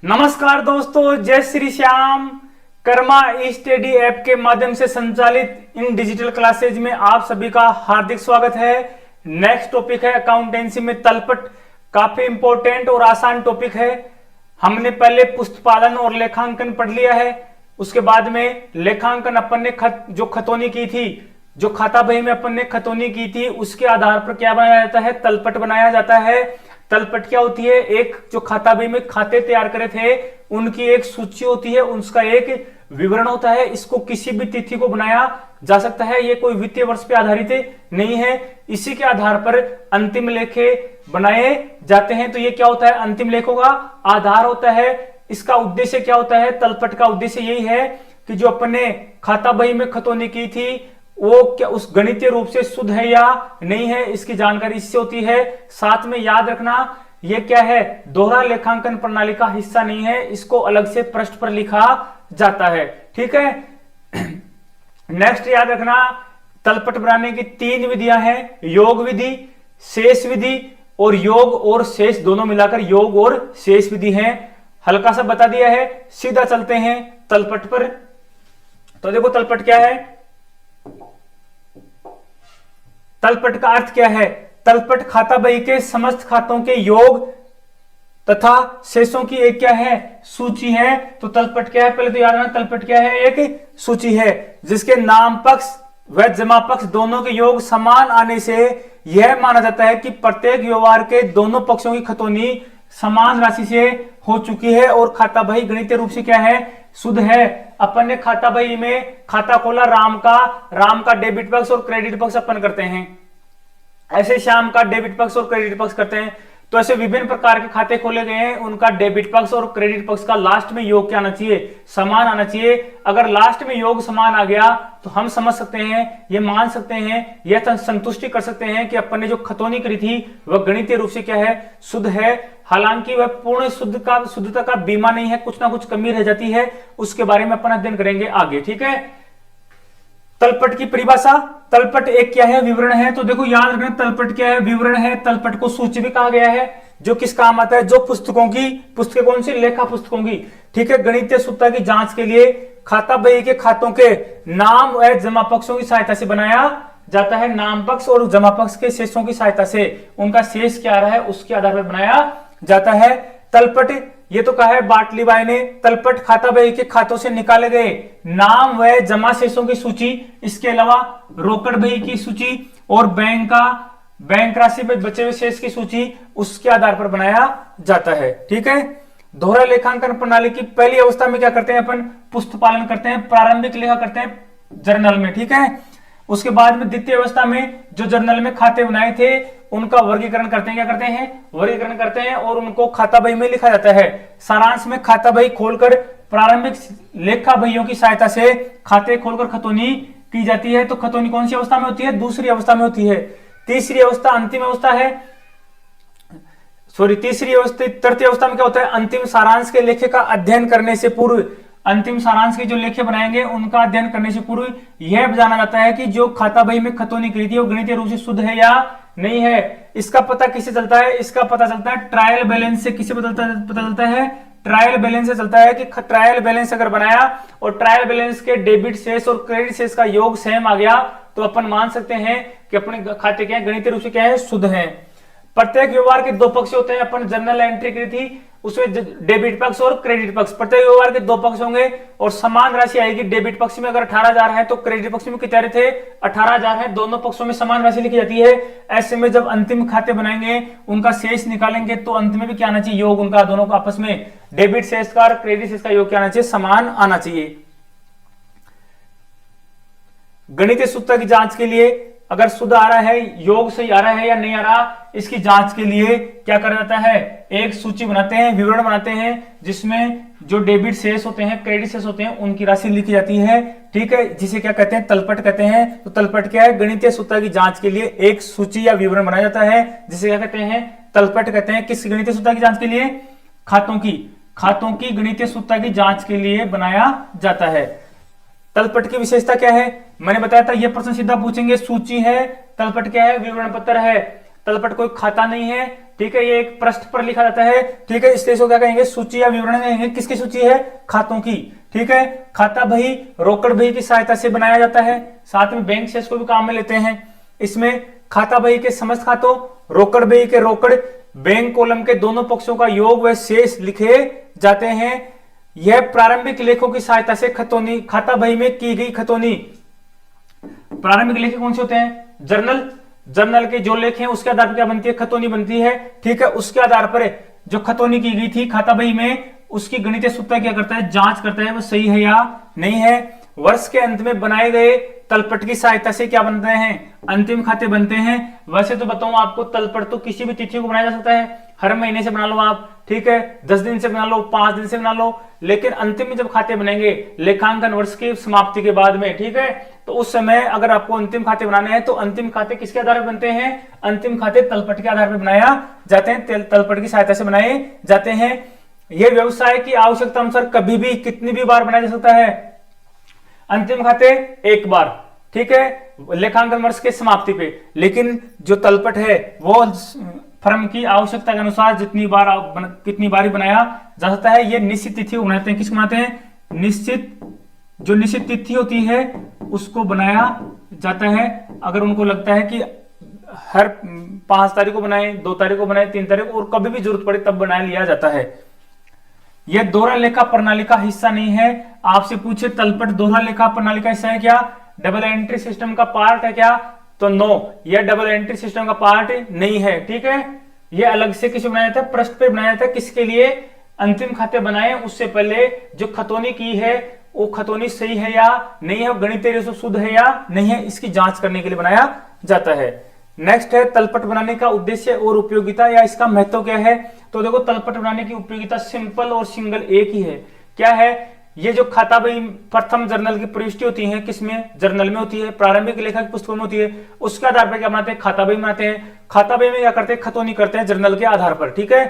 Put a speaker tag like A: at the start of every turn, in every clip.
A: नमस्कार दोस्तों, जय श्री श्याम। कर्मा ई स्टडी ऐप के माध्यम से संचालित इन डिजिटल क्लासेज में आप सभी का हार्दिक स्वागत है। नेक्स्ट टॉपिक है अकाउंटेंसी में तलपट। काफी इंपॉर्टेंट और आसान टॉपिक है। हमने पहले पुस्तपालन और लेखांकन पढ़ लिया है। उसके बाद में लेखांकन अपन ने खतौनी की थी, जो खाता बही में अपन ने खतौनी की थी, उसके आधार पर क्या बनाया जाता है? तलपट बनाया जाता है। तलपट क्या होती है? एक जो खाता बही में खाते तैयार करे थे उनकी एक सूची होती है, उसका एक विवरण होता है। इसको किसी भी तिथि को बनाया जा सकता है, ये कोई वित्तीय वर्ष पे आधारित नहीं है। इसी के आधार पर अंतिम लेखे बनाए जाते हैं। तो ये क्या होता है? अंतिम लेखों का आधार होता है। इसका उद्देश्य क्या होता है? तलपट का उद्देश्य यही है कि जो अपन ने खाता बही में खतौनी की थी वो क्या उस गणितीय रूप से शुद्ध है या नहीं है, इसकी जानकारी इससे होती है। साथ में याद रखना, ये क्या है? दोहरा लेखांकन प्रणाली का हिस्सा नहीं है, इसको अलग से पृष्ठ पर लिखा जाता है। ठीक है। नेक्स्ट याद रखना, तलपट बनाने की 3 विधियां हैं, योग विधि, शेष विधि और योग और शेष दोनों मिलाकर योग और शेष विधि है। हल्का सा बता दिया है, सीधा चलते हैं तलपट पर। तो देखो तलपट क्या है। तलपट का अर्थ क्या है? तलपट खाता बही के समस्त खातों के योग तथा शेषों की एक क्या है? सूची है। तो तलपट क्या है? पहले तो याद रखना, तलपट क्या है? एक सूची है जिसके नाम पक्ष व जमा पक्ष दोनों के योग समान आने से यह माना जाता है कि प्रत्येक व्यवहार के दोनों पक्षों की खतौनी समान राशि से हो चुकी है और खाता बही गणितीय रूप से क्या है? शुद्ध है। अपन ने खाता बही में खाता खोला, राम का डेबिट पक्ष और क्रेडिट पक्ष अपन करते हैं। ऐसे श्याम का डेबिट पक्ष और क्रेडिट पक्ष करते हैं। तो ऐसे विभिन्न प्रकार के खाते खोले गए हैं, उनका डेबिट पक्ष और क्रेडिट पक्ष का लास्ट में योग क्या आना चाहिए? समान आना चाहिए। अगर लास्ट में योग समान आ गया तो हम समझ सकते हैं, ये मान सकते हैं, यह संतुष्टि कर सकते हैं कि अपन ने जो खतौनी करी थी वह गणितीय रूप से क्या है? शुद्ध है। हालांकि वह पूर्ण शुद्धता का बीमा नहीं है, कुछ ना कुछ कमी रह जाती है, उसके बारे में अपन अध्ययन करेंगे आगे। ठीक है। तलपट की परिभाषा, तलपट एक क्या है? विवरण है। तो देखो याद रखना, तलपट क्या है? विवरण है। तलपट को सूची भी कहा गया है, जो किस काम आता है? जो पुस्तकें कौन सी? लेखा पुस्तकों की। ठीक है। गणितीय शुद्धता की जांच के लिए खाता बही के खातों के नाम व जमा पक्षों की सहायता से बनाया जाता है। नाम पक्ष और जमा पक्ष के शेषों की सहायता से उनका शेष क्या रहा है उसके आधार पर बनाया जाता है। तलपट ये तो कहा है बाटली बाई ने, तलपट खाता बही के खातों से निकाले गए नाम व जमा शेषों की सूची, इसके अलावा रोकड़ बही की सूची और बैंक राशि में बचे हुए शेष की सूची, उसके आधार पर बनाया जाता है। ठीक है। दोहरा लेखांकन प्रणाली की पहली अवस्था में क्या करते हैं? अपन पुस्तपालन करते हैं, प्रारंभिक लेखा करते हैं जर्नल में। ठीक है। उसके बाद में द्वितीय अवस्था में जो जर्नल में खाते बनाए थे उनका वर्गीकरण करते हैं। क्या करते हैं? वर्गीकरण करते हैं और उनको खाता बही में लिखा जाता है। सारांश में खाता बही खोलकर प्रारंभिक लेखा बहियों की सहायता से खाते खोलकर खतौनी की जाती है। तो खतौनी कौन सी अवस्था में होती है? दूसरी अवस्था में होती है। तीसरी अवस्था अंतिम अवस्था है। तृतीय अवस्था में क्या होता है? अंतिम सारांश के लेखे का अध्ययन करने से पूर्व, अंतिम सारांश के जो लेखे बनाएंगे उनका अध्ययन करने से पूर्व यह जाना जाता है कि जो खाता बही में खतौनी करी थी वो गणितीय रूप से शुद्ध है या नहीं है। इसका पता किससे चलता है? इसका पता चलता है ट्रायल बैलेंस से। किससे पता चलता है? ट्रायल बैलेंस से चलता है कि ट्रायल बैलेंस अगर बनाया और ट्रायल बैलेंस के डेबिट शेष और क्रेडिट शेष का योग सेम आ गया तो अपन मान सकते हैं कि अपने खाते क्या है? गणितीय रूप से क्या है? शुद्ध है। प्रत्येक व्यवहार के 2 पक्ष होते हैं। अपन जनरल एंट्री करी थी, उसमें डेबिट पक्ष और क्रेडिट पक्ष, प्रत्येक व्यवहार के 2 पक्ष होंगे और समान राशि आएगी। डेबिट पक्ष में अगर 18,000 है तो क्रेडिट पक्ष में कितने थे? 18,000 है। दोनों पक्षों में समान राशि लिखी जाती है। ऐसे में जब अंतिम खाते बनाएंगे उनका शेष निकालेंगे तो अंत में भी क्या आना चाहिए? योग उनका दोनों का आपस में डेबिट शेष का और क्रेडिट शेष का योग क्या आना चाहिए? समान आना चाहिए। गणितीय शुद्धता की जांच के लिए अगर शुद्ध आ रहा है, योग सही आ रहा है या नहीं आ रहा, इसकी जांच के लिए क्या करा जाता है? एक सूची बनाते हैं, विवरण बनाते हैं, जिसमें जो डेबिट शेष होते हैं, क्रेडिट शेष होते हैं, उनकी राशि लिखी जाती है। ठीक है। जिसे क्या कहते हैं? तलपट कहते हैं। तो तलपट क्या है? गणितीय शुद्धता की जांच के लिए एक सूची या विवरण बनाया जाता है, जिसे क्या कहते हैं? तलपट कहते हैं। किस गणितीय शुद्धता की जांच के लिए? खातों की गणितीय शुद्धता की जांच के लिए बनाया जाता है। तलपट की विशेषता क्या है? मैंने बताया था, यह प्रश्न सीधा पूछेंगे। सूची है, तलपट क्या है? विवरण पत्र है। तलपट कोई खाता नहीं है, ठीक है, ये एक पृष्ठ पर लिखा जाता है, ठीक है। इसलिए इसको क्या कहेंगे, सूची या विवरण कहेंगे। किसकी सूची है, खातों की, ठीक है। खाता बही रोकड़ बही की सहायता से बनाया जाता है, साथ में बैंक शेष को भी काम में लेते हैं। इसमें खाता बही के समस्त खातों, रोकड़ बही के रोकड़, बैंक कॉलम के दोनों पक्षों का योग व शेष लिखे जाते हैं। यह प्रारंभिक लेखों की सहायता से खतौनी, खाता बही में की गई खतौनी। प्रारंभिक लेख कौन से होते हैं, जर्नल, जर्नल के जो लेख हैं उसके आधार पर क्या बनती है, खतौनी बनती है, ठीक है। उसके आधार पर जो खतौनी की गई थी खाता बही में, उसकी गणितीय सूत्र क्या करता है, जांच करता है वो सही है या नहीं है। वर्ष के अंत में बनाए गए तलपट की सहायता से क्या बनते हैं, अंतिम खाते बनते हैं। वैसे तो बताऊं आपको, तलपट तो किसी भी तिथि को बनाया जा सकता है, हर महीने से बना लो आप, ठीक है, 10 दिन से बना लो, 5 दिन से बना लो, लेकिन अंतिम में जब खाते बनेंगे लेखांकन वर्ष की समाप्ति के बाद में, ठीक है, तो उस समय अगर आपको अंतिम खाते बनाने हैं तो अंतिम खाते किसके आधार पर बनते हैं, अंतिम खाते तलपट के आधार पर बनाया जाते हैं, तलपट की सहायता से बनाए जाते हैं। यह व्यवसाय की आवश्यकता अनुसार कभी भी कितनी भी बार बनाया जा सकता है, अंतिम खाते एक बार, ठीक है, लेखांकन वर्ष के समाप्ति पे। लेकिन जो तलपट है वो फर्म की आवश्यकता के अनुसार कितनी बार ही बनाया जा सकता है। ये निश्चित तिथि को बनाते हैं, किसको बनाते हैं, निश्चित, जो निश्चित तिथि होती है उसको बनाया जाता है। अगर उनको लगता है कि हर 5 तारीख को बनाए, 2 तारीख को बनाए, 3 तारीख को, और कभी भी जरूरत पड़े तब बना लिया जाता है। यह दोहरा लेखा प्रणाली का हिस्सा नहीं है। आपसे पूछे तलपट दोहरा लेखा प्रणाली का हिस्सा है क्या, डबल एंट्री सिस्टम का पार्ट है क्या, तो नो, यह डबल एंट्री सिस्टम का पार्ट नहीं है, ठीक है। यह अलग से किस बनाया जाता है, पृष्ठ पे बनाया जाता है, किसके लिए, अंतिम खाते बनाए उससे पहले जो खतौनी की है वो खतौनी सही है या नहीं है, गणितीय रूप से शुद्ध है या नहीं है, इसकी जांच करने के लिए बनाया जाता है। नेक्स्ट है तलपट बनाने का उद्देश्य और उपयोगिता या इसका महत्व क्या है। तो देखो, तलपट बनाने की उपयोगिता सिंपल और सिंगल एक ही है। क्या है, ये जो खाता बही प्रथम जर्नल की प्रविष्टि होती है, किसमें, जर्नल में होती है, प्रारंभिक लेखा की पुस्तकों में होती है, उसके आधार पर क्या बनाते हैं, खाता बही बनाते हैं। खाता बही में क्या करते हैं, खतौनी करते हैं जर्नल के आधार पर, ठीक है।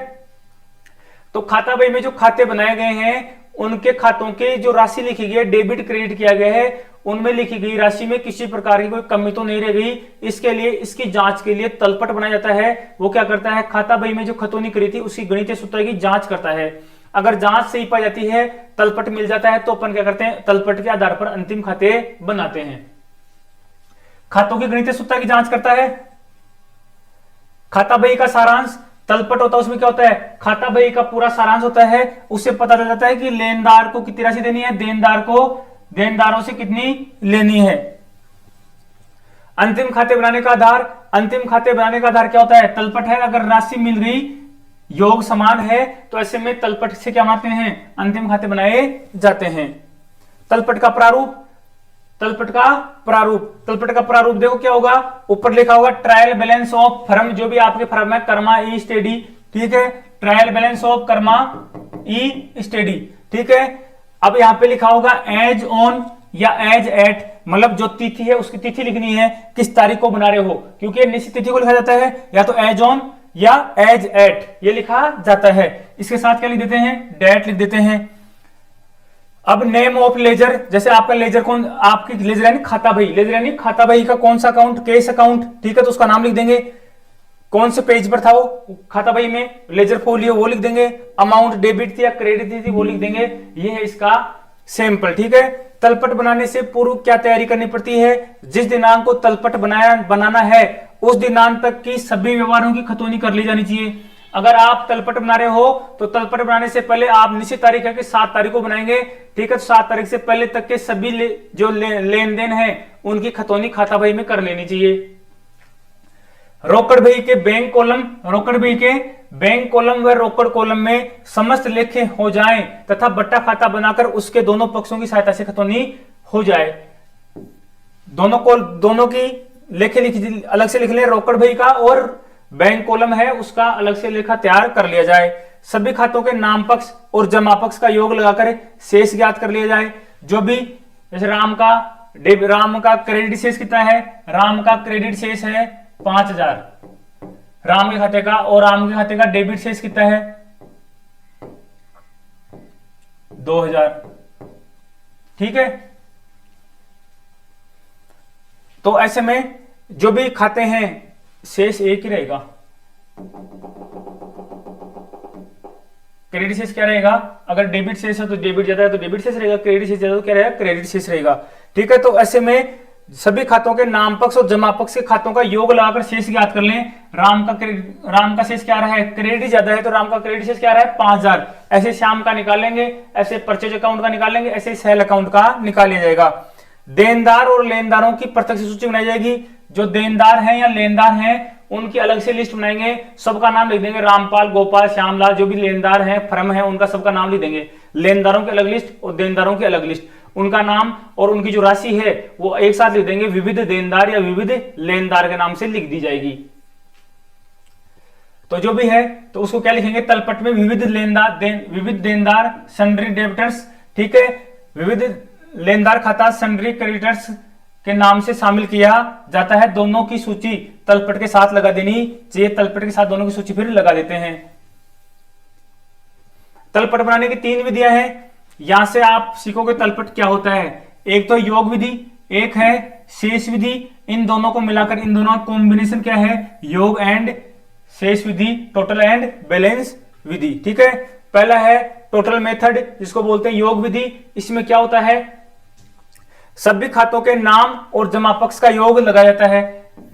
A: तो खाता बही में जो खाते बनाए गए हैं उनके खातों की जो राशि लिखी गई है, डेबिट क्रेडिट किया गया है, उनमें लिखी गई राशि में किसी प्रकार की कोई कमी तो नहीं रह गई। इसके लिए, इसकी जांच के लिए तलपट बनाया जाता है। वो क्या करता है, खाता बही में जो खतौनी करी थी उसकी गणितीय सूत्र की जांच करता है। अगर जांच सही पाई जाती है, तलपट मिल जाता है, तो अपन क्या करते हैं, तलपट के आधार पर अंतिम खाते बनाते हैं। खातों की गणितीय सूत्र की जांच करता है। खाता बही का सारांश, तलपट होता है उसमें क्या होता है, खाता बही का पूरा सारांश होता है। उससे पता चल जाता है कि लेनदार को कितनी राशि देनी है, देनदार को देनदारों से कितनी लेनी है। अंतिम खाते बनाने का आधार, अंतिम खाते बनाने का आधार क्या होता है, तलपट है। अगर राशि मिल गई, योग समान है, तो ऐसे में तलपट से क्या बनाते हैं, अंतिम खाते बनाए जाते हैं। तलपट का प्रारूप, तलपट का प्रारूप, तलपट का प्रारूप देखो क्या होगा, ऊपर लिखा होगा ट्रायल बैलेंस ऑफ फर्म, जो भी आपके फर्म है, कर्मा ई स्टेडी, ठीक है, trial balance of Karma E steady, ठीक है। अब यहां पे लिखा होगा एज ऑन या एज एट, मतलब जो तिथि है उसकी तिथि लिखनी है, किस तारीख को बना रहे हो, क्योंकि निश्चित तिथि को लिखा जाता है, या तो एज ऑन या एज एट ये लिखा जाता है। इसके साथ क्या लिख देते हैं, डेट लिख देते हैं। अब नेम ऑफ लेजर, जैसे आपका लेजर कौन, आपकी लेजर यानी खाता बही, लेजर यानी खाता बही का कौन सा अकाउंट, केस अकाउंट, ठीक है, तो उसका नाम लिख देंगे। कौन से पेज पर था वो खाता बही में, लेजर फोलियो वो लिख देंगे। अमाउंट डेबिट थी या क्रेडिट थी वो लिख देंगे। ये है इसका सैंपल, ठीक है। तलपट बनाने से पूर्व क्या तैयारी करनी पड़ती है, जिस दिनांक को तलपट बनाना है उस दिनांक तक की सभी व्यवहारों की खतौनी कर ली जानी चाहिए। अगर आप तलपट बना रहे हो तो तलपट बनाने से पहले आप निश्चित तारीख है कि 7 तारीख को बनाएंगे, ठीक है, तो 7 तारीख से पहले तक के सभी जो लेन देन है उनकी खतौनी खाता बही में कर लेनी चाहिए। रोकड़ बही के बैंक कॉलम, रोकड़ बही के बैंक कॉलम व रोकड़ कॉलम में समस्त लेखे हो जाएं तथा बट्टा खाता बनाकर उसके दोनों पक्षों की सहायता से खतौनी हो जाए। दोनों की लेखे लिखी अलग से लिख लें, रोकड़ बही का और बैंक कॉलम है उसका अलग से लेखा तैयार कर लिया जाए। सभी खातों के नाम पक्ष और जमा पक्ष का योग लगाकर शेष ज्ञात कर लिया जाए। जो भी, जैसे राम का क्रेडिट शेष कितना है, राम का क्रेडिट शेष है 5000 राम के खाते का, और राम के खाते का डेबिट शेष कितना है 2000, ठीक है। तो ऐसे में जो भी खाते हैं शेष एक ही रहेगा। क्रेडिट शेष क्या रहेगा, अगर डेबिट शेष है तो डेबिट ज्यादा है तो डेबिट शेष रहेगा, क्रेडिट शेष ज्यादा तो क्या रहेगा, क्रेडिट शेष रहेगा। ठीक है, तो ऐसे में सभी खातों के नाम पक्ष और जमा पक्ष के खातों का योग लगाकर शेष ज्ञात कर लें। राम का शेष क्या रहा है, क्रेडिट ज्यादा है तो राम का क्रेडिट शेष क्या रहा है 5000। ऐसे श्याम का निकाल लेंगे, ऐसे परचेज अकाउंट का निकाल लेंगे, ऐसे सेल अकाउंट का निकाल लिया जाएगा। देनदार और लेनदारों की प्रत्यक्ष सूची बनाई जाएगी। जो देनदार हैं या लेनदार हैं उनकी अलग से लिस्ट बनाएंगे, सबका नाम लिख देंगे, रामपाल, गोपाल, श्यामलाल, जो भी लेनदार हैं फर्म है उनका सबका नाम लिख देंगे। लेनदारों की अलग लिस्ट और देनदारों की अलग लिस्ट, उनका नाम और उनकी जो राशि है वो एक साथ लिख देंगे, विविध देनदार या विविध लेनदार के नाम से लिख दी जाएगी। तो जो भी है तो उसको क्या लिखेंगे, तलपट में विविध देनदार सन्ड्री डेबिटर्स, ठीक है, विविध लेनदार खाता सन्ड्री क्रेडिटर्स के नाम से शामिल किया जाता है। दोनों की सूची तलपट के साथ लगा देनी चाहिए, तलपट के साथ दोनों की सूची फिर लगा देते हैं। तलपट बनाने की 3 विधियां हैं, यहां से आप सीखोगे तलपट क्या होता है। एक तो योग विधि, एक है शेष विधि, इन दोनों को मिलाकर इन दोनों का कॉम्बिनेशन क्या है, योग एंड शेष विधि, टोटल एंड बैलेंस विधि। ठीक है, पहला है टोटल मेथड जिसको बोलते हैं योग विधि। इसमें क्या होता है, सभी खातों के नाम और जमा पक्ष का योग लगाया जाता है।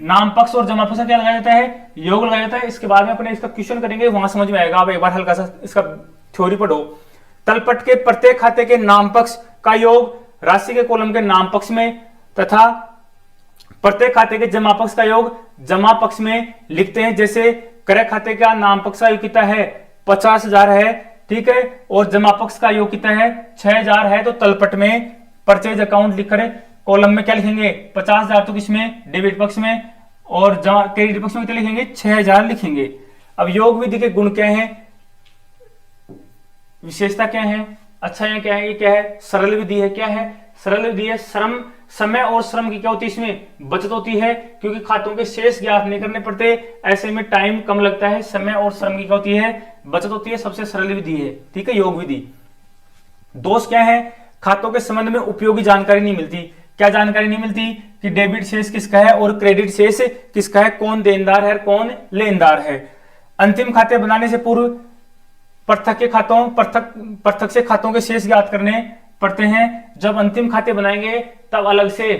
A: नाम पक्ष और जमा पक्ष का क्या लगाया जाता है, योग लगाया जाता है। इसके बाद में अपने इसका क्वेश्चन करेंगे, वहां समझ में आएगा, आप एक बार हल्का सा इसका थ्योरी पढ़ो। तलपट के प्रत्येक खाते के नाम पक्ष का योग राशि के कॉलम के नाम पक्ष में तथा प्रत्येक खाते के जमा पक्ष का योग जमा पक्ष में लिखते हैं। जैसे क्रय खाते का नाम पक्ष का योग कितना है 50,000 है, ठीक है, और जमा पक्ष का योग कितना है 6,000 है। तो तलपट में परचेज अकाउंट लिखकर कॉलम में क्या लिखेंगे 50,000 तो किसमें डेबिट पक्ष में, और जमा क्रेडिट पक्ष में क्या लिखेंगे 6,000 लिखेंगे। अब योग विधि के गुण क्या है, विशेषता क्या है, अच्छा है क्या है, ये क्या है, सरल विधि है। क्या है, सरल विधि है। समय और श्रम की क्या होती है, इसमें बचत होती है, क्योंकि खातों के शेष ज्ञात नहीं करने पड़ते, ऐसे में टाइम कम लगता है। समय और श्रम की क्या होती है, बचत होती है, सबसे सरल विधि है। ठीक है, योग विधि। दोष क्या है, खातों के संबंध में उपयोगी जानकारी नहीं मिलती। क्या जानकारी नहीं मिलती कि डेबिट शेष किसका है और क्रेडिट शेष किसका है, कौन देनदार है कौन लेनदार है। अंतिम खाते बनाने से पूर्व पृथक से खातों के शेष ज्ञात करने पड़ते हैं। जब अंतिम खाते बनाएंगे तब अलग से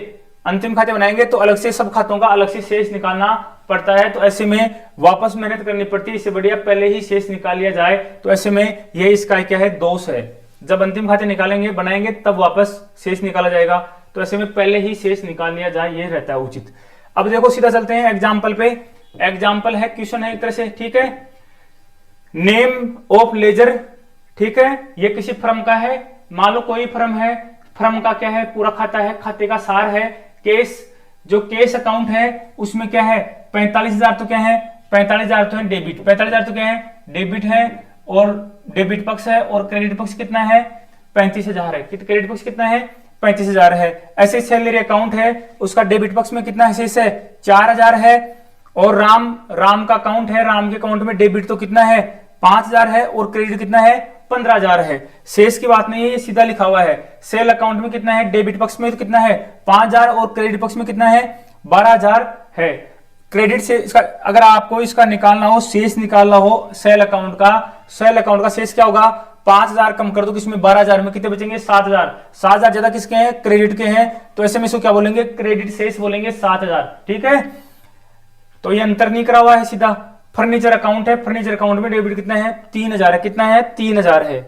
A: अंतिम खाते बनाएंगे तो अलग से सब खातों का अलग से शेष निकालना पड़ता है। तो ऐसे में वापस मेहनत करनी पड़ती है, इससे बढ़िया पहले ही शेष निकाल लिया जाए। तो ऐसे में यह इसका क्या है, दोष है। जब अंतिम खाते निकालेंगे बनाएंगे तब वापस शेष निकाला जाएगा, तो ऐसे में पहले ही शेष निकाल लिया जाए, ये रहता है उचित। अब देखो सीधा चलते हैं एग्जाम्पल पे। एग्जाम्पल है, क्वेश्चन है एक तरह से, ठीक है। नेम ऑफ लेजर, ठीक है, ये किसी फर्म का है। मान लो कोई फर्म है, फर्म का क्या है, पूरा खाता है, खाते का सार है। केस, जो केस अकाउंट है उसमें क्या है 45,000 तो क्या है 45,000 तो है डेबिट, 45,000 तो क्या है डेबिट है, और डेबिट पक्ष है, और क्रेडिट पक्ष कितना है 35,000 है। क्रेडिट पक्ष कितना है 35,000 है। ऐसे सैलरी अकाउंट है, उसका डेबिट पक्ष में कितना शेष है 4,000 है। और राम का अकाउंट है, राम के अकाउंट में डेबिट तो कितना है 5,000 है, और क्रेडिट कितना है 15,000 है। शेष की बात नहीं है, ये सीधा लिखा हुआ है। सेल अकाउंट में कितना है, डेबिट पक्ष में तो कितना है 5,000 और क्रेडिट पक्ष में कितना है 12,000 है। क्रेडिट से इसका अगर आपको इसका निकालना हो, शेष निकालना हो सेल अकाउंट का शेष क्या होगा 5,000 कम कर दो किसमें 12,000 में, कितने बचेंगे 7,000। 7,000 ज्यादा किसके हैं क्रेडिट के हैं, तो ऐसे में इसको क्या बोलेंगे क्रेडिट शेष बोलेंगे 7,000। ठीक है, तो ये अंतर नहीं करा हुआ है सीधा। फर्नीचर अकाउंट है, फर्नीचर अकाउंट में डेबिट कितना है 3,000 है, कितना है 3,000 है।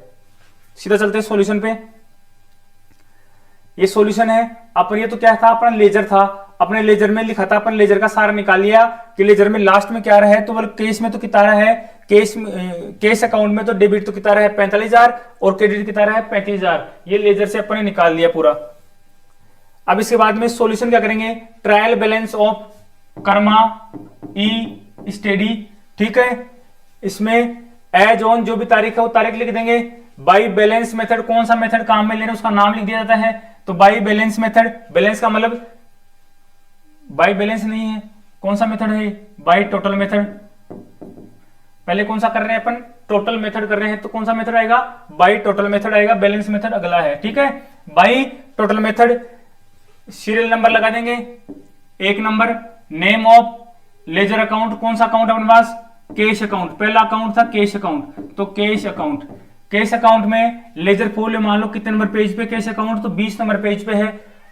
A: सीधा चलते हैं सॉल्यूशन पे। ये सॉल्यूशन है। अपन ये तो क्या था, अपना लेजर था, अपने लेजर में लिखा था, अपन लेजर का सारा निकाल लिया कि लेजर में लास्ट में क्या रहा है, तो बोले केस में तो कितना रहा है, केस अकाउंट में तो डेबिट तो कितना रहा है 45,000 और क्रेडिट कितना रहा है 35,000। ये लेजर से अपन ने निकाल लिया पूरा। अब इसके बाद में सॉल्यूशन क्या करेंगे, trial balance of Karma E steady, ठीक है। इसमें एज ऑन जो भी तारीख है वो तारीख लिख देंगे। बाई बैलेंस मेथड, कौन सा मेथड काम में ले रहे हैं उसका नाम लिख दिया जाता है। तो बाई बैलेंस मेथड, बैलेंस का मतलब बाई बैलेंस नहीं है, कौन सा मेथड है बाई टोटल मेथड। पहले कौन सा कर रहे हैं अपन, टोटल मेथड कर रहे हैं, तो कौन सा मेथड आएगा बाई टोटल मेथड आएगा, बैलेंस मेथड अगला है। ठीक है, by total method. Serial number लगा देंगे, 1 number name of ledger account, कौन सा अकाउंट अपने पास, कैश अकाउंट, पहला अकाउंट था कैश अकाउंट, तो कैश अकाउंट, कैश अकाउंट में लेजर फोलियो मान लो कितने नंबर पेज पे कैश अकाउंट, तो 20 नंबर पेज पे है।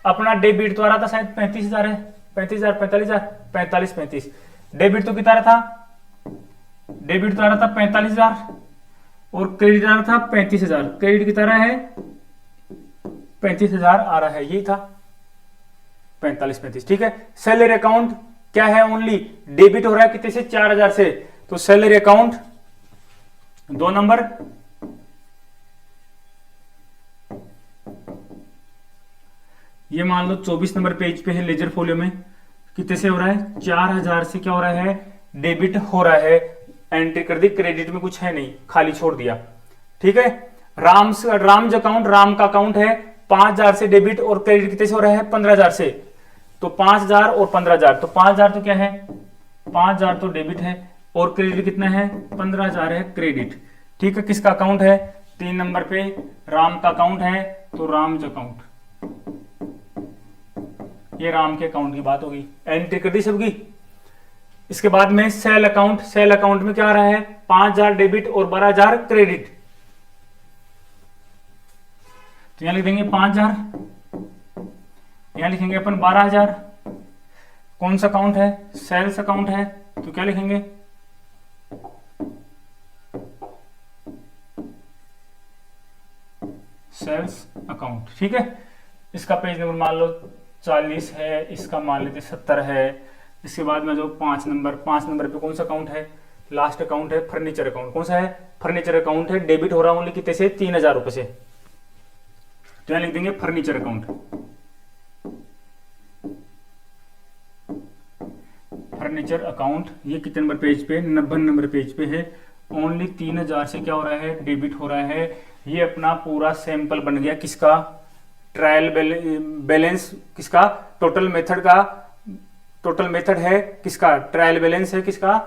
A: अपना डेबिट तो आ रहा था शायद 35,000 है, 35,000 45,000 45 35, डेबिट तो कितना आ रहा था, डेबिट तो आ रहा था 45,000 और क्रेडिट आ रहा था 35,000, क्रेडिट कितना रहा है 35,000 आ रहा है, यही था 45 35, ठीक है। सैलरी अकाउंट क्या है, ओनली डेबिट हो रहा है कितने से, 4,000 से, तो सैलरी अकाउंट 2 नंबर, ये मान लो 24 नंबर पेज पे है लेजर फोलियो में, कितने से हो रहा है 4,000 से क्या हो रहा है, डेबिट हो रहा है, एंट्री कर दी, क्रेडिट में कुछ है नहीं, खाली छोड़ दिया, ठीक है। राम्स अकाउंट, राम का अकाउंट है 5,000 से डेबिट और क्रेडिट कितने से हो रहा है 15,000 से, तो 5,000 और 15,000, तो 5,000 तो क्या है 5,000 तो डेबिट है और क्रेडिट कितना है 15,000 है क्रेडिट, ठीक है। किसका अकाउंट है 3 नंबर पे राम का अकाउंट है, तो राम्स अकाउंट, ये राम के अकाउंट की बात होगी, एंट्री कर दी सबकी। इसके बाद में सेल अकाउंट, सेल अकाउंट में क्या आ रहा है 5,000 डेबिट और 12,000 क्रेडिट, तो यहां लिख देंगे 5,000, यहां लिखेंगे अपन 12,000, कौन सा अकाउंट है सेल्स अकाउंट है, तो क्या लिखेंगे सेल्स अकाउंट, ठीक है। इसका पेज नंबर मान लो 40 है, इसका मान लेते 70 है। इसके बाद में जो 5 नंबर पे कौन सा अकाउंट है, लास्ट अकाउंट है फर्नीचर अकाउंट, कौन सा है फर्नीचर अकाउंट है, डेबिट हो रहा है ओनली कितने से 3,000 रुपए से, तो यहां लिख देंगे फर्नीचर अकाउंट, फर्नीचर अकाउंट, ये कितने नंबर पेज पे 90 नंबर पेज पे है, ओनली 3,000 से क्या हो रहा है डेबिट हो रहा है। ये अपना पूरा सैंपल बन गया किसका, ट्रायल बैलेंस किसका, टोटल मेथड का, टोटल मेथड है किसका, ट्रायल बैलेंस है किसका,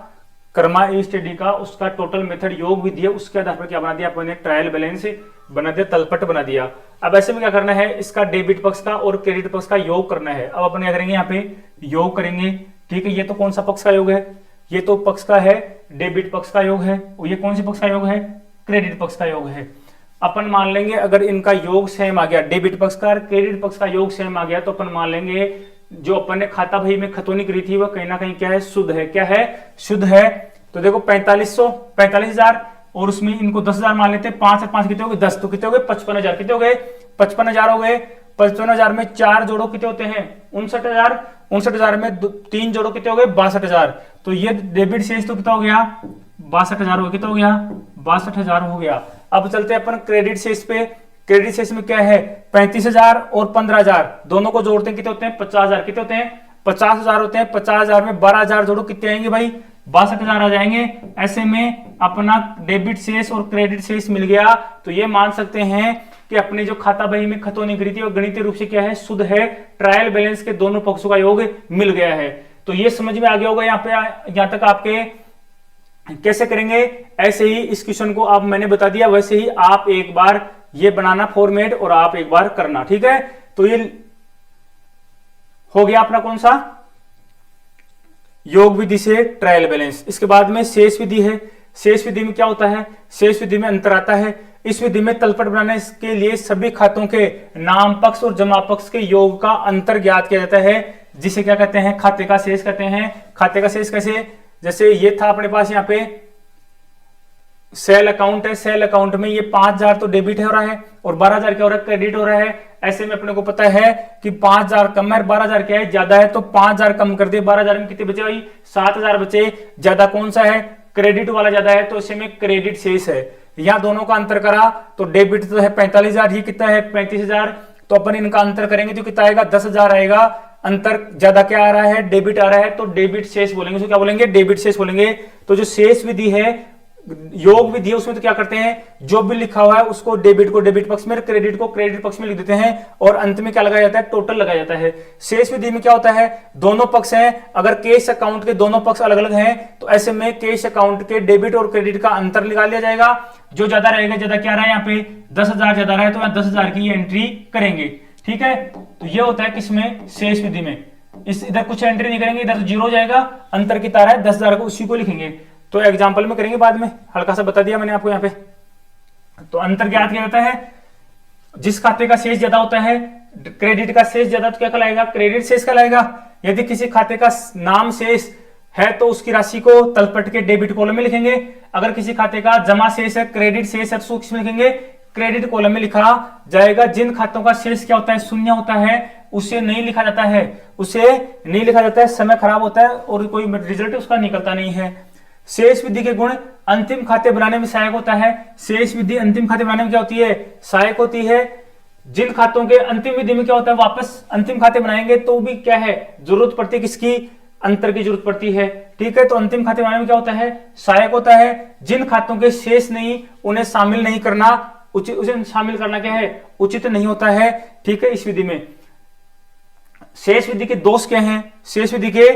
A: कर्मा ई स्टडी का, उसका टोटल मेथड योग विधि है, उसके आधार पर क्या बना दिया अपने ट्रायल बैलेंस बना दिया, तलपट बना दिया। अब ऐसे में क्या करना है, इसका डेबिट पक्ष का और क्रेडिट पक्ष का योग करना है। अब अपन क्या करेंगे, यहाँ पे योग करेंगे, ठीक है। ये तो कौन सा पक्ष का योग है, ये तो पक्ष का है डेबिट पक्ष का योग है, और ये कौन सी पक्ष का योग है, क्रेडिट पक्ष का योग है। अपन मान लेंगे अगर इनका योग सेम आ गया, डेबिट पक्ष का और क्रेडिट पक्ष का योग सेम आ गया, तो अपन मान लेंगे जो अपन ने खाता बही में खतौनी करी थी वह कहीं ना कहीं क्या है शुद्ध है, क्या है शुद्ध है। तो देखो 45,000 और उसमें इनको 10,000 मान लेते हैं, 5 और 5 कितने हो गए 10, तो कितने हो गए 55,000, कितने हो गए 55,000 हो गए। 55,000 में 4 जोड़ो कितने होते हैं 59,000, 59,000 में 3 जोड़ो कितने हो गए 62,000, तो ये डेबिट शेष तो कितना हो गया 62,000 हो गया, कितना हो गया 62,000 हो गया। अब चलते हैं अपन क्रेडिट शेष पे, क्रेडिट शेष में क्या है 35,000 और 15,000 दोनों को जोड़ते हैं कितने होते हैं 50,000, कितने होते हैं 50,000 होते हैं। 50,000 में 12,000 जोड़ो कितने आएंगे भाई 62,000 आ जाएंगे। ऐसे में अपना डेबिट शेष और क्रेडिट शेष मिल गया। तो ये मान सकते हैं कि अपनी जो खाता बही में खतौनी करी थी वो गणितीय रूप से क्या है शुद्ध है, ट्रायल बैलेंस के दोनों पक्षों का योग मिल गया है। तो ये समझ में आ गया होगा यहाँ पे, यहाँ तक आपके कैसे करेंगे। ऐसे ही इस क्वेश्चन को आप मैंने बता दिया, वैसे ही आप एक बार ये बनाना फॉर्मेट और आप एक बार करना, ठीक है। तो ये हो गया अपना कौन सा योग विधि से ट्रायल बैलेंस। इसके बाद में शेष विधि है। शेष विधि में क्या होता है, शेष विधि में अंतर आता है। इस विधि में तलपट बनाने के लिए सभी खातों के नाम पक्ष और जमा पक्ष के योग का अंतर ज्ञात किया जाता है, जिसे क्या कहते हैं खाते का शेष कहते हैं। खाते का शेष कैसे, जैसे ये था अपने पास यहाँ पे सेल अकाउंट है, सेल अकाउंट में ये 5,000 तो डेबिट हो रहा है और 12,000 क्या हो रहा है क्रेडिट हो रहा है। ऐसे में अपने को पता है कि 5,000 कम है 12,000 क्या है ज्यादा है, तो 5,000 कम कर दे 12,000 में कितने बचे भाई 7,000 बचे। ज्यादा कौन सा है क्रेडिट वाला ज्यादा है, तो इसे में क्रेडिट शेष है। यहाँ दोनों का अंतर करा तो डेबिट तो है 45,000, ये कितना है 35,000, तो अपन इनका अंतर करेंगे तो कितना आएगा 10,000 आएगा। अंतर ज्यादा क्या आ रहा है डेबिट आ रहा है, तो डेबिट शेष बोलेंगे, क्या बोलेंगे डेबिट शेष बोलेंगे। तो जो शेष विधि है योग विधि है उसमें तो क्या करते हैं जो भी लिखा हुआ है उसको डेबिट को डेबिट पक्ष में, क्रेडिट को क्रेडिट पक्ष में लिख देते हैं और अंत में क्या लगाया जाता है टोटल लगाया जाता है। शेष विधि में क्या होता है दोनों पक्ष हैं, अगर कैश अकाउंट के दोनों पक्ष अलग अलग हैं तो ऐसे में कैश अकाउंट के डेबिट और क्रेडिट का अंतर निकाल लिया जाएगा। जो ज्यादा रहेगा, ज्यादा क्या रहा है यहाँ पे 10,000 ज्यादा रहा है तो यहाँ 10,000 की एंट्री करेंगे, ठीक है। तो ये होता है किसमें शेष विधि में। इस इधर कुछ एंट्री नहीं करेंगे, इधर 0 हो जाएगा, अंतर की तार है 10,000 को, उसी को लिखेंगे। तो एग्जाम्पल में करेंगे बाद में, हल्का सा बता दिया मैंने आपको यहाँ पे। तो अंतर ज्ञात किया जाता है, जिस खाते का शेष ज्यादा होता है, क्रेडिट का शेष ज्यादा तो क्या कहलाएगा, क्रेडिट शेष कहलाएगा। यदि किसी खाते का नाम शेष है तो उसकी राशि को तलपट के डेबिट कॉलम में लिखेंगे। अगर किसी खाते का जमा शेष है, क्रेडिट शेष है, तो किसमें लिखेंगे, क्रेडिट कॉलम में लिखा जाएगा। जिन खातों का शेष क्या होता है, शून्य होता है, उसे नहीं लिखा जाता है, उसे नहीं लिखा जाता है, समय खराब होता है और कोई रिजल्ट उसका निकलता नहीं है। शेष विधि के गुण अंतिम खाते बनाने में सहायक होता है। शेष विधि अंतिम खाते बनाने में क्या होती है, सहायक होती है। जिन खातों के अंतिम विधि में क्या होता है, वापस अंतिम खाते बनाएंगे तो भी क्या है, जरूरत पड़ती है किसकी, अंतर की जरूरत पड़ती है। ठीक है, तो अंतिम खाते बनाने में क्या होता है, सहायक होता है। जिन खातों के शेष नहीं, उन्हें शामिल नहीं करना उचित, उसे शामिल करना क्या है, उचित नहीं होता है। ठीक है, इस विधि में शेष विधि के दोष क्या हैं, शेष विधि के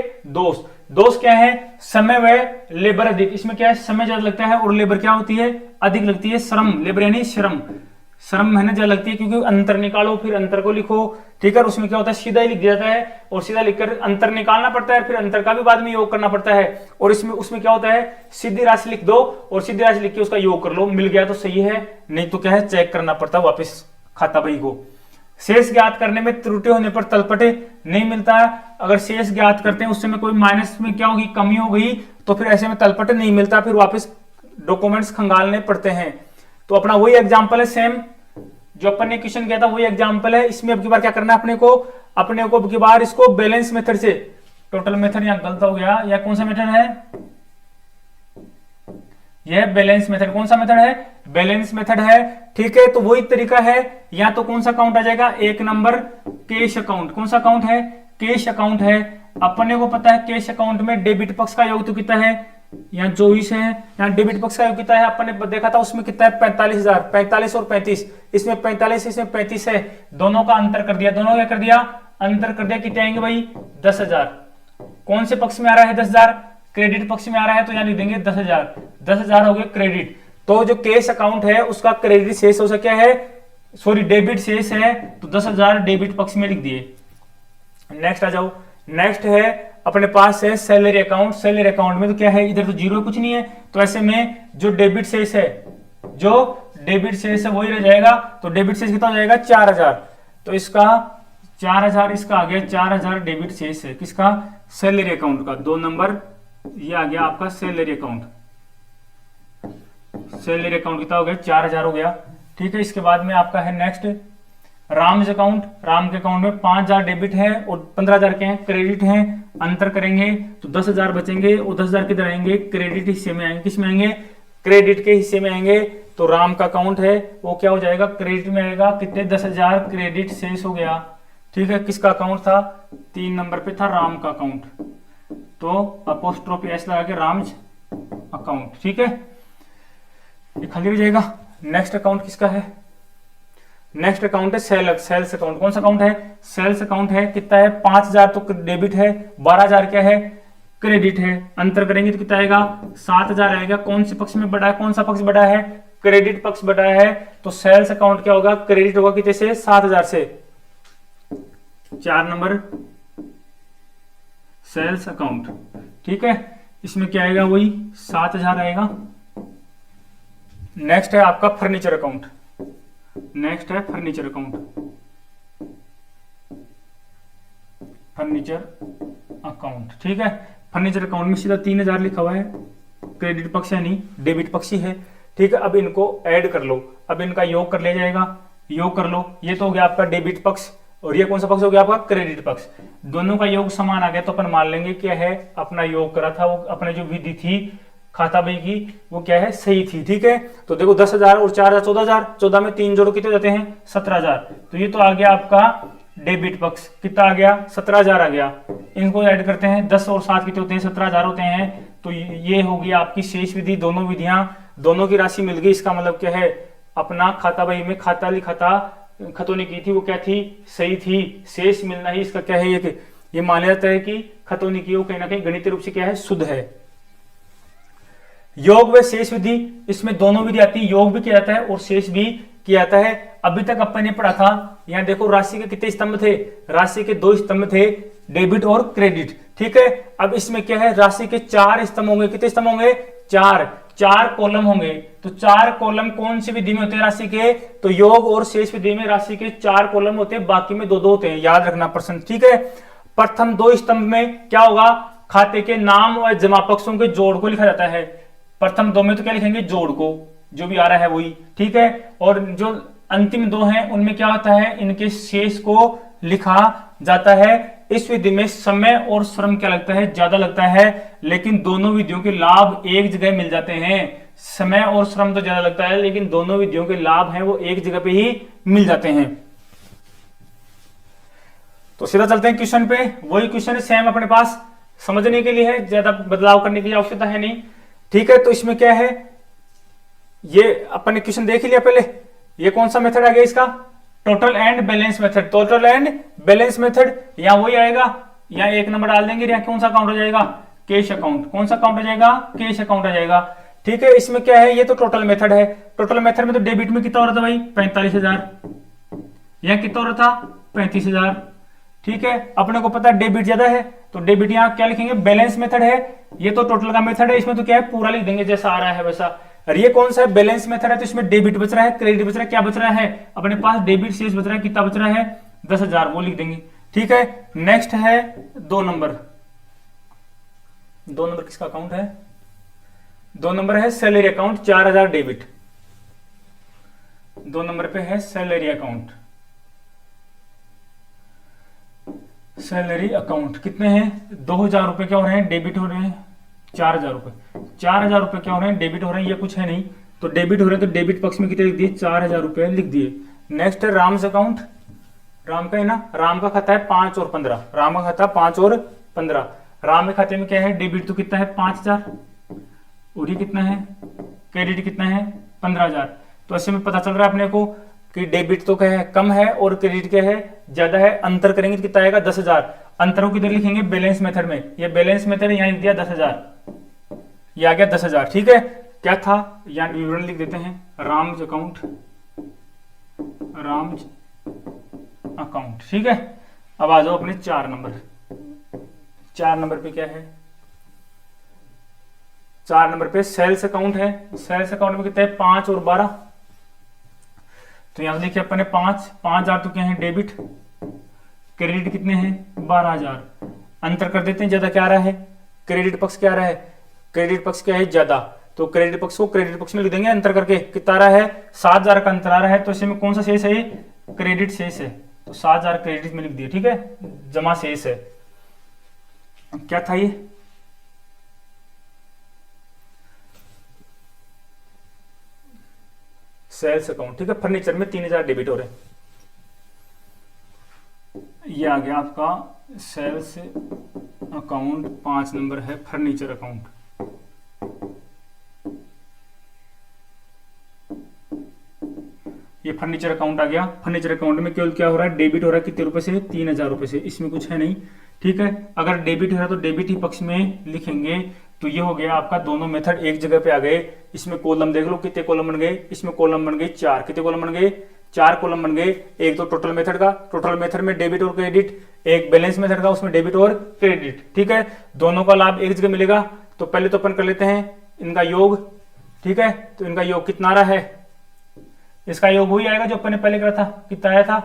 A: दोष क्या है, समय व लेबर अधिक। इसमें क्या है, समय ज्यादा लगता है और लेबर क्या होती है, अधिक लगती है। श्रम, लेबर यानी श्रम मेहनत ज्यादा लगती है, क्योंकि अंतर निकालो फिर अंतर को लिखो। ठीक है, उसमें क्या होता है, सीधा ही लिख दिया जाता है और सीधा लिखकर अंतर निकालना पड़ता है, फिर अंतर का भी बाद में योग करना पड़ता है। और इसमें उसमें क्या होता है, सीधी राशि लिख दो और सीधी राशि लिख के उसका योग कर लो, मिल गया तो सही है, नहीं तो क्या है, चेक करना पड़ता है वापस खाता बही को। शेष ज्ञात करने में त्रुटि होने पर तलपटे नहीं मिलता है। अगर शेष ज्ञात करते हैं उस समय कोई माइनस में क्या होगी, कमी हो गई, तो फिर ऐसे में तलपटे नहीं मिलता, फिर वापस डॉक्यूमेंट्स खंगालने पड़ते हैं। तो अपना वही एग्जांपल है, सेम जो अपन ने क्वेश्चन किया था वही एग्जांपल है। इसमें अब की बार क्या करना है, अपने को अब की बार इसको बैलेंस मेथड से, टोटल मेथड यहाँ गलत हो गया, या कौन सा मेथड है, यह बैलेंस मेथड। कौन सा मेथड है, बैलेंस मेथड है। ठीक है, तो वही तरीका है। या तो कौन सा अकाउंट आ जाएगा, एक नंबर कैश अकाउंट। कौन सा अकाउंट है, कैश अकाउंट है। अपने को पता है कैश अकाउंट में डेबिट पक्ष का योग तो कितना है, यहाँ 24 है, यहाँ डेबिट पक्ष का योग कितना है, अपन ने देखा था उसमें कितना है, 45,000, 45 और 35, इसमें 45 इसमें 35 है, दोनों का अंतर कर दिया, दोनों क्या कर दिया, अंतर कर दिया, कितने आएंगे भाई, 10,000। कौन से पक्ष में आ रहा है 10,000, क्रेडिट पक्ष में आ रहा है, तो यहाँ लिख देंगे 10,000, 10,000 हो गए क्रेडिट। तो जो कैश अकाउंट है उसका क्रेडिट शेष हो सके है, सॉरी डेबिट शेष है, तो 10,000 डेबिट पक्ष में लिख दिए। नेक्स्ट आ जाओ, नेक्स्ट है अपने पास है सैलरी अकाउंट। सैलरी अकाउंट में तो क्या है, इधर तो जीरो कुछ नहीं है, तो ऐसे में जो डेबिट शेष है, जो डेबिट शेष है वही रह जाएगा। तो डेबिट शेष कितना हो जाएगा, 4,000। तो इसका 4,000 इसका आ गया, 4,000 डेबिट शेष है किसका, सैलरी अकाउंट का। 2 नंबर ये आ गया आपका सैलरी अकाउंट। सैलरी अकाउंट कितना हो गया, 4,000 हो गया। ठीक है, इसके बाद में आपका है नेक्स्ट राम्स अकाउंट। राम के अकाउंट में 5,000 डेबिट है और 15,000 के हैं क्रेडिट हैं। अंतर करेंगे तो 10,000 बचेंगे और 10,000 किधर आएंगे, क्रेडिट हिस्से में आएंगे। किस में आएंगे, क्रेडिट के हिस्से में आएंगे। तो राम का अकाउंट है वो क्या हो जाएगा, क्रेडिट में आएगा। कितने, 10,000 क्रेडिट शेष हो गया। ठीक है, किसका अकाउंट था, 3 नंबर पे था राम का अकाउंट, तो अपोस्ट्रोफी एस लगा के राम्स अकाउंट। ठीक है, ये खाली हो जाएगा। नेक्स्ट अकाउंट किसका है, नेक्स्ट अकाउंट है सेल्स अकाउंट। कौन सा अकाउंट है, सेल्स अकाउंट है। कितना है, 5,000 तो डेबिट है, 12,000 क्या है, क्रेडिट है। अंतर करेंगे तो कितना आएगा, 7,000 आएगा। कौन से पक्ष में बड़ा है, कौन सा पक्ष बड़ा है, क्रेडिट पक्ष बड़ा है। तो सेल्स अकाउंट क्या होगा, क्रेडिट होगा कितने से, 7,000 से। 4 नंबर सेल्स अकाउंट। ठीक है, इसमें क्या आएगा, वही 7,000 आएगा। नेक्स्ट है आपका फर्नीचर अकाउंट। नेक्स्ट है फर्नीचर अकाउंट, फर्नीचर अकाउंट। ठीक है, फर्नीचर अकाउंट में सीधा 3,000 लिखा हुआ है, क्रेडिट पक्ष है नहीं, डेबिट पक्ष ही है। ठीक है, अब इनको ऐड कर लो, अब इनका योग कर लिया जाएगा, योग कर लो। ये तो हो गया आपका डेबिट पक्ष और ये कौन सा पक्ष हो गया आपका, क्रेडिट पक्ष। दोनों का योग समान आ गया तो अपन मान लेंगे क्या है, अपना योग करा था वो, अपने जो विधि थी खाता बही की वो क्या है, सही थी। ठीक है, तो देखो 10,000 और 4,000 14,000, 14 में 3 जोड़ो कितने जाते हैं, 17,000। तो ये तो आ गया आपका डेबिट पक्ष, कितना आ गया, 17,000 आ गया। इनको ऐड करते हैं, 10 और 7 कितने होते हैं, 17,000 होते हैं। तो ये हो गया आपकी शेष विधि। दोनों विधियां, दोनों की राशि मिल गई। इसका मतलब क्या है, अपना खाता बही में खतौनी की थी वो क्या थी, सही थी। शेष मिलना ही इसका क्या है, ये माना जाता है कि खतौनी की वो कहीं ना कहीं गणितीय रूप से क्या है, शुद्ध है। योग व शेष विधि, इसमें दोनों विधि आती है, योग भी किया जाता है और शेष भी किया जाता है। अभी तक अपन ने पढ़ा था, यहाँ देखो राशि के कितने स्तंभ थे, राशि के 2 स्तंभ थे, डेबिट और क्रेडिट। ठीक है, अब इसमें क्या है, राशि के 4 स्तंभ होंगे। कितने स्तंभ होंगे, 4 कॉलम होंगे। तो 4 कॉलम कौन सी विधि में होते हैं राशि के, तो योग और शेष विधि में राशि के 4 कॉलम होते हैं, बाकी में 2-2 होते हैं, याद रखना प्रश्न। ठीक है, प्रथम 2 स्तंभ में क्या होगा, खाते के नाम और जमा पक्षों के जोड़ को लिखा जाता है। प्रथम 2 में तो क्या लिखेंगे, जोड़ को, जो भी आ रहा है वही। ठीक है, और जो अंतिम 2 हैं उनमें क्या होता है, इनके शेष को लिखा जाता है। इस विधि में समय और श्रम क्या लगता है, ज्यादा लगता है, लेकिन दोनों विधियों के लाभ एक जगह मिल जाते हैं। समय और श्रम तो ज्यादा लगता है, लेकिन दोनों विधियों के लाभ हैं वो एक जगह पे ही मिल जाते हैं। तो सीधा चलते हैं क्वेश्चन पे। वही क्वेश्चन सेम अपने पास, समझने के लिए है, ज्यादा बदलाव करने की आवश्यकता है नहीं। ठीक है, तो इसमें क्या है, ये अपन ने क्वेश्चन देख लिया पहले। ये कौन सा मेथड आ गया इसका, total and balance method. Total and balance method, या वही आएगा, या 1 नंबर डाल देंगे, या कौन सा अकाउंट हो जाएगा, कैश अकाउंट। कौन सा अकाउंट हो जाएगा, कैश अकाउंट हो जाएगा। ठीक है, इसमें क्या है, ये तो टोटल मेथड है। टोटल मेथड में तो डेबिट में कितना हो रहा था भाई, 45,000, या कितना हो रहा था, 35,000। ठीक है, अपने को पता है डेबिट ज्यादा है, तो डेबिट यहाँ क्या लिखेंगे, बैलेंस मेथड है। ये तो टोटल का मेथड है, इसमें तो क्या है, पूरा लिख देंगे जैसा आ रहा है वैसा। और ये कौन सा है, बैलेंस मेथड है, तो इसमें डेबिट बच रहा है, क्रेडिट बच रहा है। क्या बच रहा है, अपने पास डेबिट शेष बच रहा है, कितना बच रहा है, 10,000, वो लिख देंगे। ठीक है, नेक्स्ट है 2 नंबर। 2 नंबर किसका अकाउंट है, 2 नंबर है सैलरी अकाउंट, 4,000 डेबिट। 2 नंबर पे है सैलरी अकाउंट। सैलरी अकाउंट कितने हैं, 2,000 रुपए क्या हो रहे हैं, डेबिट हो रहे हैं। 4,000 रुपए, 4,000 रुपए क्या हो रहे हैं, डेबिट हो रहे हैं। ये कुछ है नहीं, तो डेबिट हो रहे हैं, तो डेबिट पक्ष में कितने लिख दिए, 4,000 रुपए लिख दिए। नेक्स्ट है राम्स अकाउंट। राम का है ना, राम का खाता है 5 और 15। राम का खाता 5 और 15। राम के खाते में क्या है, डेबिट तो कितना है, 5,000, और ये कितना है, क्रेडिट कितना है, 15,000। तो ऐसे में पता चल रहा है अपने को कि डेबिट तो क्या है, कम है, और क्रेडिट क्या है, ज्यादा है। अंतर करेंगे तो कितना आएगा, 10,000। अंतर को किधर लिखेंगे, बैलेंस मेथड में। ये बैलेंस मेथड यहाँ लिख दिया 10,000, ये आ गया 10,000। ठीक है, क्या था, यहाँ विवरण लिख देते हैं, राम्स अकाउंट, राम्स अकाउंट। ठीक है, अब आ जाओ अपने 4 नंबर। 4 नंबर पे क्या है, 4 नंबर पे सेल्स अकाउंट है। सेल्स अकाउंट में कितना है, 5 और 12। तो यहां देखिए अपने 5,000 तो क्या है, डेबिट। क्रेडिट कितने हैं, 12,000। अंतर कर देते हैं, ज्यादा क्या आ रहा है, क्रेडिट पक्ष क्या आ रहा है, क्रेडिट पक्ष क्या है, ज्यादा। तो क्रेडिट पक्ष को क्रेडिट पक्ष में लिख देंगे, अंतर करके कितना आ रहा है, 7,000 का अंतर आ रहा है। तो इसमें कौन सा शेष है, क्रेडिट शेष है, तो 7,000 क्रेडिट में लिख दिए। ठीक है, जमा शेष है। क्या था ये, सेल्स अकाउंट। ठीक है, फर्नीचर में 3,000 डेबिट हो रहे हैं। ये आ गया आपका सेल्स अकाउंट। 5 नंबर है फर्नीचर अकाउंट। ये फर्नीचर अकाउंट आ गया। फर्नीचर अकाउंट में केवल क्या हो रहा है, डेबिट हो रहा है, कितने रुपए से, 3,000 रुपए से। इसमें कुछ है नहीं। ठीक है, अगर डेबिट हो रहा है तो डेबिट ही पक्ष में लिखेंगे। तो ये हो गया आपका, दोनों मेथड एक जगह पे आ गए। इसमें कॉलम देख लो, कितने कॉलम बन गए, इसमें कॉलम बन गए 4। कितने कॉलम बन गए, 4 कॉलम बन गए। एक तो टोटल मेथड का, टोटल मेथड में डेबिट और क्रेडिट, एक बैलेंस मेथड का, उसमें डेबिट और क्रेडिट। ठीक है, दोनों का लाभ एक जगह मिलेगा। तो पहले तो अपन कर लेते हैं इनका योग। ठीक है, तो इनका योग कितना आ रहा है, इसका योग वही आएगा जो अपन ने पहले करा था। कितना आया था,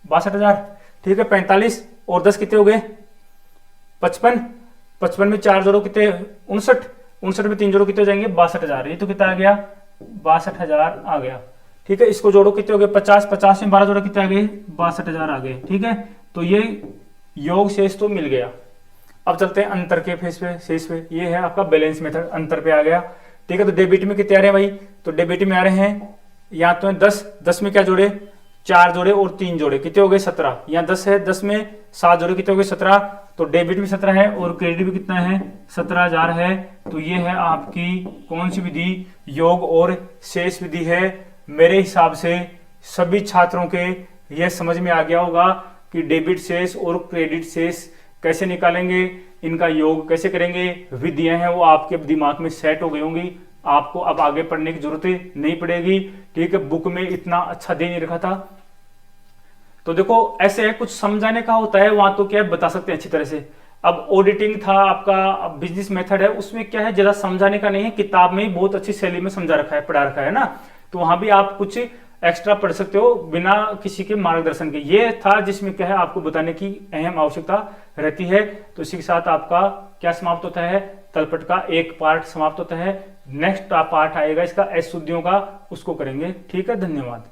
A: 62,000। ठीक है, 45 और 10 कितने हो गए, 55। 55 में 4 जोड़ो कितने, 59। 59 में 3 जोड़ो कितने हो जाएंगे, 62,000। ये तो कितना आ गया, 62,000 आ गया। ठीक है, इसको जोड़ो कितने हो गए, 50। 50 में 12 जोड़ो कितने आ गए, 62,000 आ गए। ठीक है, तो ये योग शेष तो मिल गया। अब चलते हैं अंतर के फेस पे, शेष पे। ये है आपका बैलेंस मेथड, अंतर पे आ गया। ठीक है, तो डेबिट में कितने आ रहे हैं भाई, तो डेबिट में आ रहे हैं यहाँ तो 10 में क्या जोड़े, 4 जोड़े और 3 जोड़े, कितने हो गए, 17। यहाँ 10 है, 10 में 7 जोड़े, कितने हो गए, 17। तो डेबिट भी 17 है और क्रेडिट भी कितना है, 17,000 है। तो ये है आपकी कौन सी विधि, योग और शेष विधि है। मेरे हिसाब से सभी छात्रों के यह समझ में आ गया होगा कि डेबिट शेष और क्रेडिट शेष कैसे निकालेंगे, इनका योग कैसे करेंगे। विधियां हैं वो आपके दिमाग में सेट हो गई होंगी, आपको अब आगे पढ़ने की जरूरत नहीं पड़ेगी। ठीक है, बुक में इतना अच्छा दे नहीं रखा था, तो देखो ऐसे है, कुछ समझाने का होता है वहां तो क्या है बता सकते हैं अच्छी तरह से। अब ऑडिटिंग था आपका, बिजनेस मेथड है, उसमें क्या है ज्यादा समझाने का नहीं है, किताब में ही बहुत अच्छी शैली में समझा रखा है, पढ़ा रखा है ना, तो वहां भी आप कुछ एक्स्ट्रा पढ़ सकते हो बिना किसी के मार्गदर्शन के। ये था जिसमें क्या है आपको बताने की अहम आवश्यकता रहती है। तो इसी के साथ आपका क्या समाप्त होता है, तलपट का एक पार्ट समाप्त होता है। नेक्स्ट पार्ट आएगा इसका एस शुद्धियों का, उसको करेंगे। ठीक है, धन्यवाद।